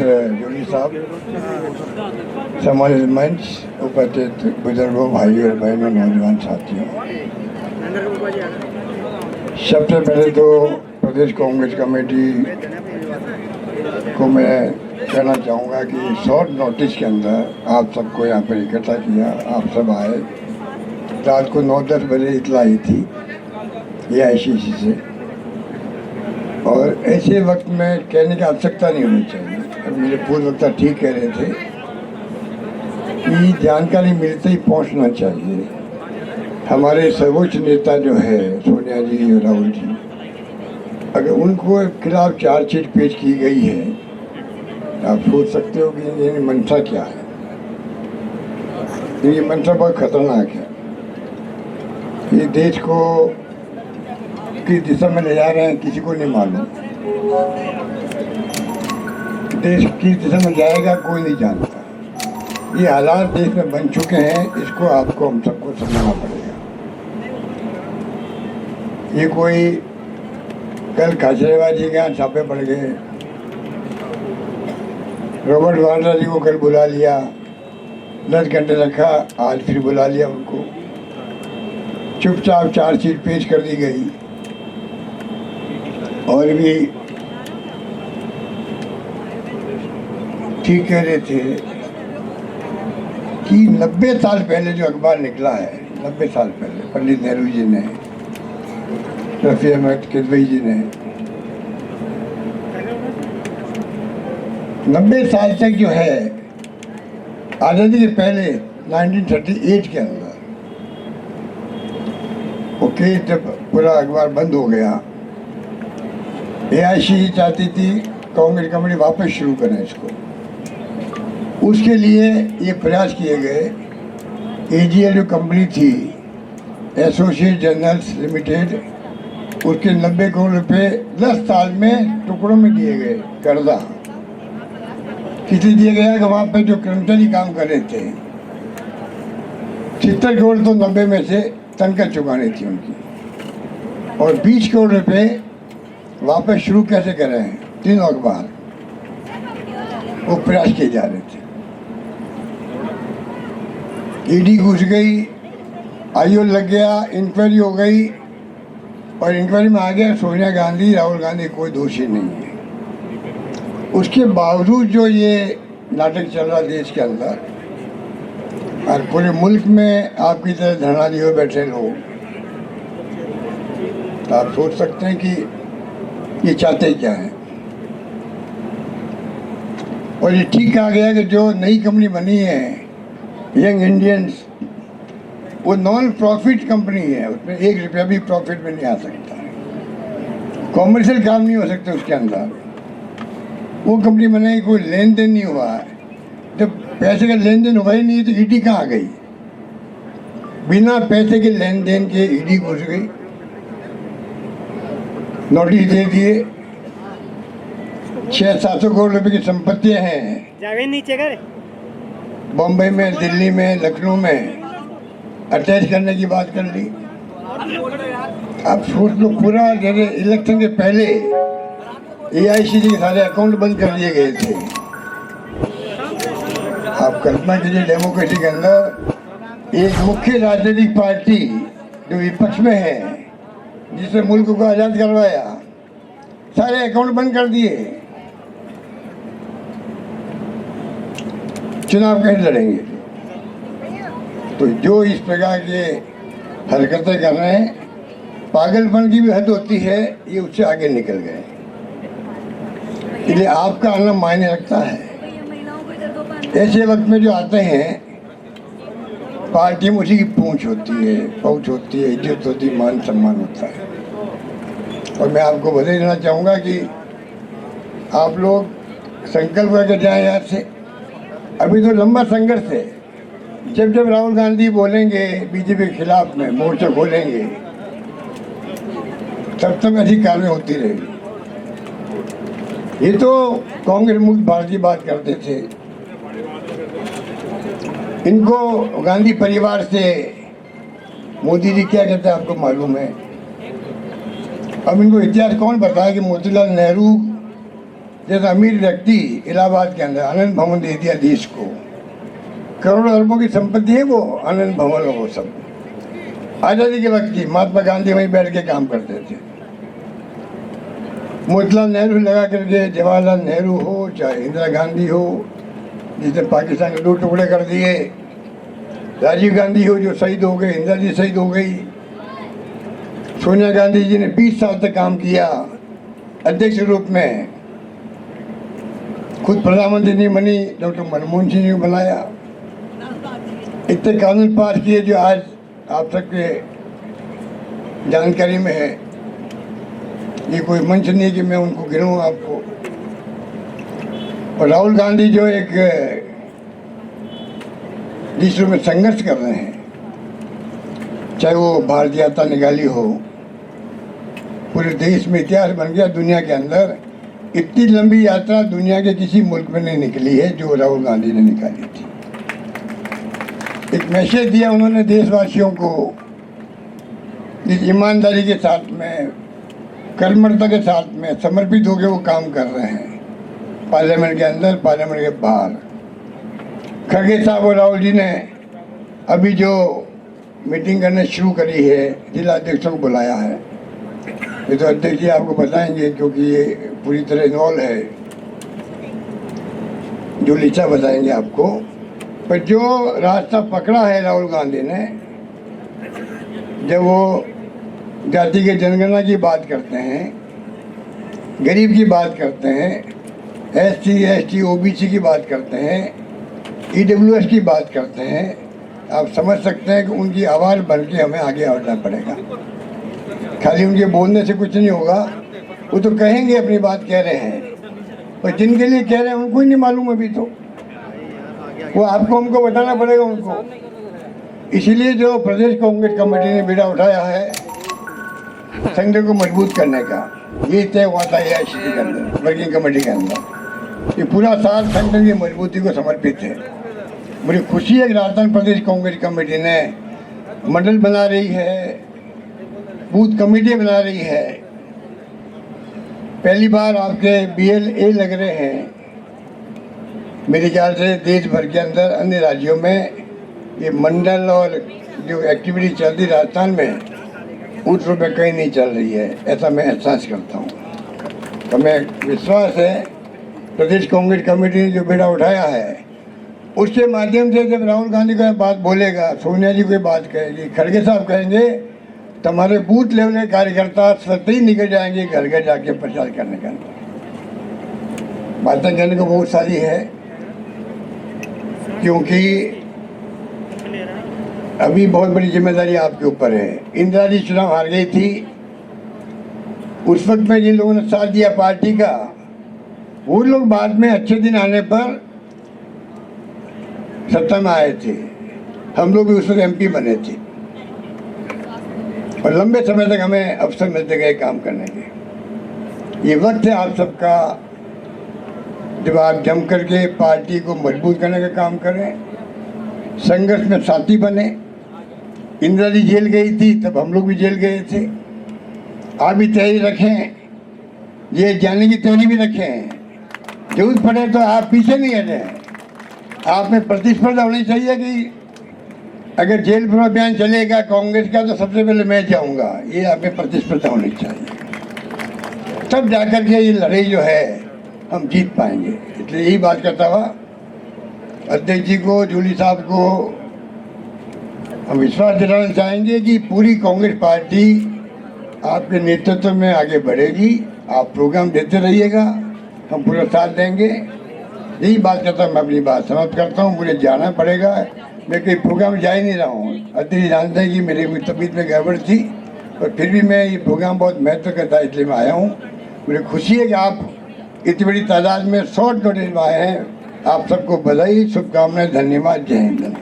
जोली साहब, सम्मानित मंच, उपस्थित बुजुर्गों, भाइयों और बहनों, नौजवान साथियों, सबसे पहले तो प्रदेश कांग्रेस कमेटी को मैं कहना चाहूँगा कि शॉर्ट नोटिस के अंदर आप सबको यहाँ पर इकट्ठा किया, आप सब आए। रात को 9-10 बजे इतला आई थी AICC से, और ऐसे वक्त में कहने की आवश्यकता नहीं होनी चाहिए। मेरे पूर्व वक्ता ठीक कह रहे थे कि जानकारी मिलते ही पहुंचना चाहिए। हमारे सर्वोच्च नेता जो है सोनिया जी और राहुल जी, अगर उनको खिलाफ चार्जशीट पेश की गई है, आप सोच सकते हो कि ये मंशा क्या है। ये मंशा बहुत खतरनाक है। ये देश को किस दिशा में ले जा रहे हैं किसी को नहीं मालूम। देश किस दिशा में जाएगा कोई नहीं जानता। ये हालात देश में बन चुके हैं, इसको आपको हम सबको समझना पड़ेगा। ये कोई कल खाचरेबाजी के यहाँ छापे पड़ गए, रॉबर्ट वाड्रा जी को कल बुला लिया, 10 घंटे रखा, आज फिर बुला लिया उनको, चुपचाप चार्जशीट पेश कर दी गई। और भी ठीक कह रहे थे कि 90 साल पहले जो अखबार निकला है, 90 साल पहले पंडित नेहरू जी ने, रफ़ी अहमद किदवई जी ने, 90 साल तक जो है आज़ादी के पहले 1938 के अंदर, ओके, जब पूरा अखबार बंद हो गया, AICC चाहती थी कांग्रेस कमेटी वापस शुरू करें इसको। उसके लिए ये प्रयास किए गए। AGL जो कंपनी थी, एसोसिएट जर्नल्स लिमिटेड, उसके 90 करोड़ रुपए 10 साल में टुकड़ों में दिए गए कर्जा। किसी दिया गया कि वहाँ पे जो कर्मचारी काम कर रहे थे, 70 करोड़ तो 90 में से तनख्वाह चुकानी थी उनकी, और 20 करोड़ रुपए वापस शुरू कैसे करें, 3 अखबार वो प्रयास किए जा रहे थे। ED घुस गई, IO लग गया, इंक्वायरी हो गई, और इंक्वायरी में आ गया सोनिया गांधी, राहुल गांधी कोई दोषी नहीं है। उसके बावजूद जो ये नाटक चल रहा देश के अंदर, और पूरे मुल्क में आपकी तरह धरना लिए बैठे लोग, तो आप सोच सकते हैं कि ये चाहते क्या है। और ये ठीक कहा गया कि जो नई कंपनी बनी है यंग इंडियंस, वो नॉन प्रॉफिट कंपनी है, उसमें 1 रुपया भी प्रॉफिट में नहीं आ सकता, कॉमर्शियल काम नहीं हो सकते उसके अंदर। वो कंपनी बनाई, कोई लेन देन नहीं हुआ है। जब पैसे का लेन देन हुआ ही नहीं तो ED कहाँ आ गई? बिना पैसे के लेन देन के ED घुस गई, नोटिस दे दिए। 600-700 करोड़ रुपए की संपत्तियां हैं नीचे कर, बॉम्बे में, दिल्ली में, लखनऊ में, अटैच करने की बात कर ली। अब सोच लो, पूरा जैसे इलेक्शन के पहले AICC के सारे अकाउंट बंद कर दिए गए थे। आप कल्पना कीजिए, डेमोक्रेसी के अंदर एक मुख्य राजनीतिक पार्टी जो विपक्ष में है, जिसने मुल्क को आज़ाद करवाया, सारे अकाउंट बंद कर दिए। चुनाव कैसे लड़ेंगे? तो जो इस प्रकार के हरकतें कर रहे हैं, पागलपन की भी हद होती है, ये उससे आगे निकल गए। इसलिए आपका आना मायने रखता है। ऐसे वक्त में जो आते हैं, पार्टी में उसी की पूंछ होती है, पहुँच होती है, इज्जत होती है, मान सम्मान होता है। और मैं आपको बधाई देना चाहूँगा कि आप लोग संकल्प करके जाएं यहाँ से। अभी तो लंबा संघर्ष है। जब जब राहुल गांधी बोलेंगे बीजेपी के खिलाफ में मोर्चा खोलेंगे, तब तक ऐसी कार्रवाई होती रहेगी। ये तो कांग्रेस मुक्त भारत की बात करते थे। इनको गांधी परिवार से मोदी जी क्या कहते हैं आपको मालूम है। अब इनको इतिहास कौन बताया कि मोतीलाल नेहरू जैसे अमीर व्यक्ति इलाहाबाद के अंदर आनंद भवन दे दिया देश को, करोड़ों अरबों की संपत्ति है वो आनंद भवन और वो सब। आज़ादी के वक्त की महात्मा गांधी वहीं बैठ के काम करते थे। मोतीलाल नेहरू लगा करके, जवाहरलाल नेहरू हो चाहे इंदिरा गांधी हो जिसने पाकिस्तान के 2 टुकड़े कर दिए, राजीव गांधी हो जो शहीद हो गए, इंदिरा जी शहीद हो गई, सोनिया गांधी जी ने 20 साल तक काम किया अध्यक्ष के रूप में, खुद प्रधानमंत्री नहीं बनी, डॉक्टर मनमोहन सिंह ने बनाया। इतने कानून पास किए जो आज आप सबके जानकारी में है। ये कोई मंच नहीं कि मैं उनको गिनूँ आपको। और राहुल गांधी जो एक जिस रूप में संघर्ष कर रहे हैं, चाहे वो भारतीय यात्रा निकाली हो, पूरे देश में इतिहास बन गया। दुनिया के अंदर इतनी लंबी यात्रा दुनिया के किसी मुल्क में नहीं निकली है जो राहुल गांधी ने निकाली थी। एक मैसेज दिया उन्होंने देशवासियों को, जिस ईमानदारी के साथ में, कर्मठता के साथ में समर्पित होकर वो काम कर रहे हैं, पार्लियामेंट के अंदर, पार्लियामेंट के बाहर। खड़गे साहब और राहुल जी ने अभी जो मीटिंग करने शुरू करी है, जिला अध्यक्षों को बुलाया है। ये तो अध्यक्ष जी आपको बताएंगे क्योंकि ये पूरी तरह इन्वॉल्व है, जो लिचा बताएंगे आपको। पर जो रास्ता पकड़ा है राहुल गांधी ने, जब वो जाति के जनगणना की बात करते हैं, गरीब की बात करते हैं, SC, ST, OBC की बात करते हैं, EWS की बात करते हैं, आप समझ सकते हैं कि उनकी आवाज़ बन के हमें आगे बढ़ना पड़ेगा। खाली उनके बोलने से कुछ नहीं होगा। वो तो कहेंगे अपनी बात कह रहे हैं, पर जिनके लिए कह रहे हैं उनको ही नहीं मालूम अभी तो। वो आपको हमको बताना पड़ेगा उनको। इसीलिए जो प्रदेश कांग्रेस कमेटी ने बीड़ा उठाया है संगठन को मजबूत करने का, ये तय हुआ था AICC के अंदर, वर्किंग कमेटी के अंदर। ये पूरा साल संगठन की मजबूती को समर्पित है। मुझे खुशी है कि राजस्थान प्रदेश कांग्रेस कमेटी ने मंडल बना रही है, बूथ कमेटी बना रही है। पहली बार आपके BLA लग रहे हैं। मेरे ख्याल से देश भर के अंदर अन्य राज्यों में ये मंडल और जो एक्टिविटी चल रही राजस्थान में उस रूप में कहीं नहीं चल रही है, ऐसा मैं एहसास करता हूँ। तो मैं विश्वास है प्रदेश कांग्रेस कमेटी ने जो बेड़ा उठाया है, उसके माध्यम से जब राहुल गांधी कोई बात बोलेगा, सोनिया जी कोई बात कहेगी, खड़गे साहब कहेंगे, तो हमारे बूथ लेवल के कार्यकर्ता स्वतः ही निकल जाएंगे घर घर जाके प्रचार करने का। बातें कहने को बहुत सारी है, क्योंकि अभी बहुत बड़ी जिम्मेदारी आपके ऊपर है। इंदिरा जी चुनाव हार गई थी, उस वक्त में जिन लोगों ने साथ दिया पार्टी का, वो लोग बाद में अच्छे दिन आने पर सत्ता में आए थे। हम लोग भी उस वक्त MP बने थे और लंबे समय तक हमें अवसर मिलते गए काम करने के। ये वक्त है आप सबका, जब आप जम करके पार्टी को मजबूत करने का काम करें, संघर्ष में साथी बने। इंदिरा जी जेल गई थी तब हम लोग भी जेल गए थे। आप भी तैयारी रखें, ये जाने की तैयारी भी रखें। जरूरत पड़े तो आप पीछे नहीं हटें। आप में प्रतिस्पर्धा होनी चाहिए कि अगर जेल पर अभियान चलेगा कांग्रेस का तो सबसे पहले मैं जाऊंगा, ये आप में प्रतिस्पर्धा होनी चाहिए। तब जाकर के ये लड़ाई जो है हम जीत पाएंगे। इसलिए यही बात करता हुआ अध्यक्ष जी को, जूली साहब को हम विश्वास दिलाना चाहेंगे कि पूरी कांग्रेस पार्टी आपके नेतृत्व में आगे बढ़ेगी। आप प्रोग्राम देते रहिएगा, हम पूरा साथ देंगे। यही बात करता हूँ, मैं अपनी बात समाप्त करता हूँ। मुझे जाना पड़ेगा, मैं कहीं प्रोग्राम जा ही नहीं रहा हूँ। अध्यक्ष जानते हैं कि मेरी तबीयत में गड़बड़ थी, पर फिर भी मैं ये प्रोग्राम बहुत महत्व का था, इसलिए मैं आया हूँ। मुझे खुशी है कि आप इतनी बड़ी तादाद में शॉर्ट नोटिस में आए हैं। आप सबको बधाई, शुभकामनाएं, धन्यवाद, जय हिंद।